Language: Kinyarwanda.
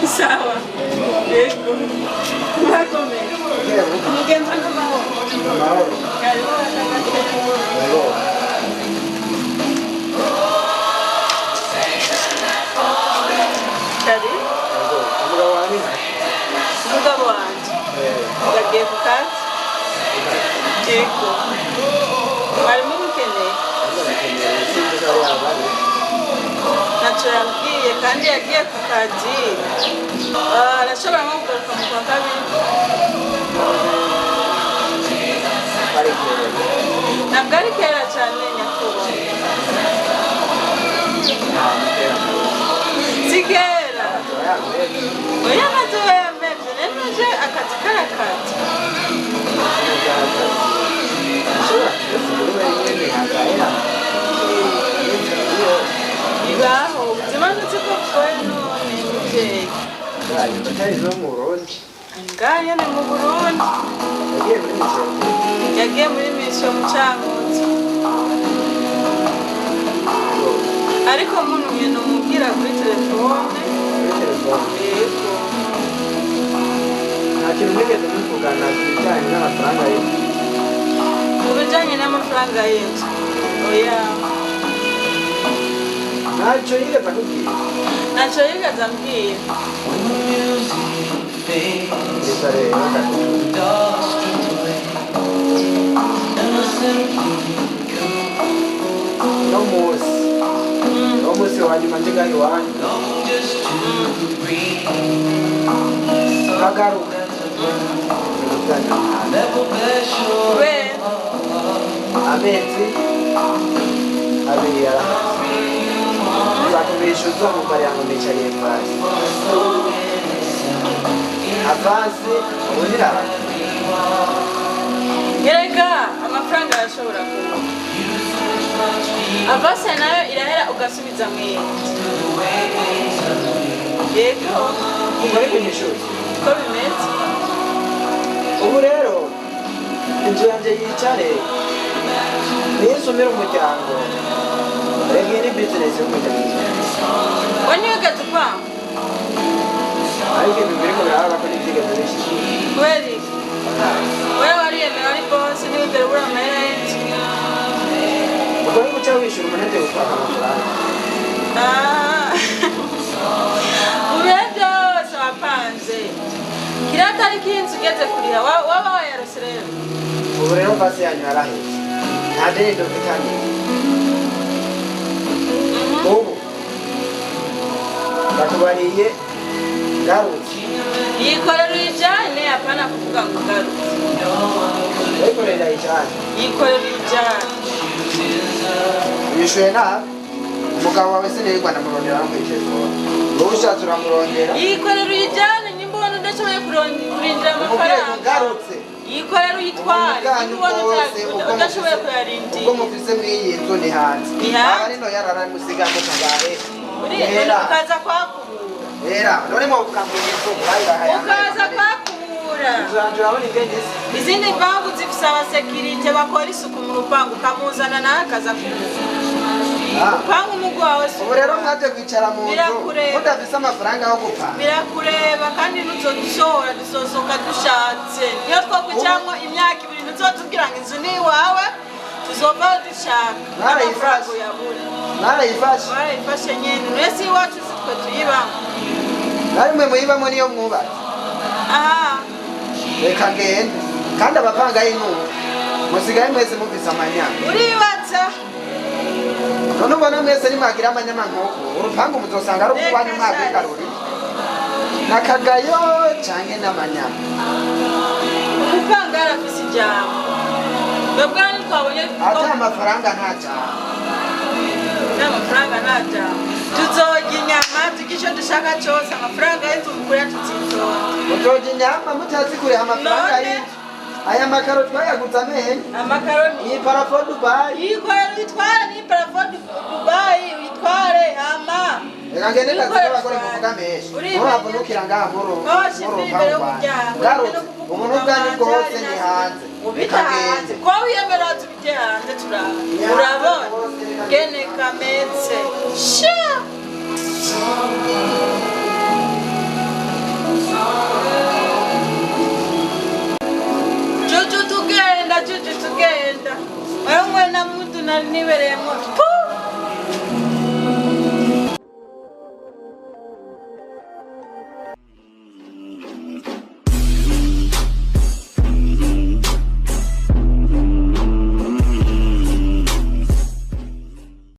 Sawa. Ecco. Ma come? Non che entrano mahoro. Cari? Mugabo wanje. Ndagiye ku kazi. Ecco. Mwarimu mukeneye? Ntacyo yambwiye kandi yagiye ku kazi. Arashobora nko kugaruka mu kwa kabiri. Ntabwo ari kera cyane nyakubahwa. Si kera. Oya amaze yambebye rero nje akazi karakazi. Ibaho ubuzima ndetse ko bwoye none mubyeyi. Ngaya ni mu Burundi. Yagiye muri mission mu Cankuzo. Ariko muntu nyene umubwira kuri telefone. Yego. Ntacyo nigeze muvugana kijyanye n'amafaranga ye. Ubijyanye n'amafaranga y'inzu. Oya. Ntacyo yigeze akubwira. Ntacyo yigeze ambwira. No munsi wanyuma njye ngaho iwanyu nkagaruka amezi abiri uzakubishyuza umubare ngo nicariye fasi avansi ubundi araza Erega amafaranga arashobora kuba avase nayo irahera ugasubiza mwene. Yego ubu ari kunyishura uko bimeze. ubu rero inzu yanjye yicare niyisumire umuryango rege ni bizinesi y'umuryango Wanyugaze kwa? ariko ibintu birimo birahaba ko n'ibyigeze bishyira Kweli? Wewe wariyemera ari boss ntiwigere ubura amahera y'inzu. ubwo ni guca wishyura umunete gutwaka amafaranga Ubihe byose wapanze. Kiriya tariki y'inzu ugeze kuriha waba wayarose rero. ubu rero fasi yanyu yaraheze nta deni dufitanye ubu ndakubariye garutse Yikorera uyijyane apana kuvuga ngo ugarutse. wikorera ijana Yikorera uyijyane. wishyuye nabi umugabo wawe sinirwa ndamurondera no kuri telefone wowe ushatse uramurondera Yikorera uyijyane nimba ubona udashoboye kurindira amafaranga. garutse Yikorera uyitware nimba ubona udashoboye kuyarindira. ubwo mufise mw'iyi nzu ni hanze Ni hanze? aba rino yararamusiga mu kagare Ukaza kwakubura. era none mu bukambwe inzu bayirahaye Ukaza kwakubura. inzu yanjye urabona ingene isa Izindi banki zifise abasekirite bakora isuku mu rupangu ukamuzana nawe akaza kubura. upanga umugu wawe si ubu rero mwaje kwicara mu nzu Birakureba. mudafise amafaranga yo gupanga birakureba kandi nuzodushora dusosoka dushatse niyo twokwicaramwo imyaka 2 ntuzotubwira ngo inzu ni iwawe tuzovaho dushaka Mwarayifashe. mwarayifashe barayifashe nyene mwese iwacu si twe tuyibamo narimwe muyibamo niyo mwubatse aha reka ngende kandi abapanga y'intunga musigaye mwese muvise amanyama uribaza none ubona mwese nimwagira amanyama nk'uku urupangu muzosanga ari ukubanya umwaka w'ikaruri nakagayo canke n'amanyama umupanga arafise ijambo twebwe ntitwabonye ata amafaranga nta jambo n'amafaranga nta jambo tuzorya inyama turya ico dushaka cose amafaranga y'intumukura tuzitonda muzoja inyama mutazi kuriha amafaranga y'inzu aya makaro twayaguze amenye amakaroni iyi parafo dubayi yikorera uyitware ni parafo dubayi uyitware hama reka ngende kazi k'abagore kuvuga menshi ntuhavunukira ngaha murupangu rwanjye umuntu bwanyu bwose ni hanze ubita hanze ko wiyemera tubite hanze urabona gene kametse sha Juju tugenda wewe na mtu nanibereyemo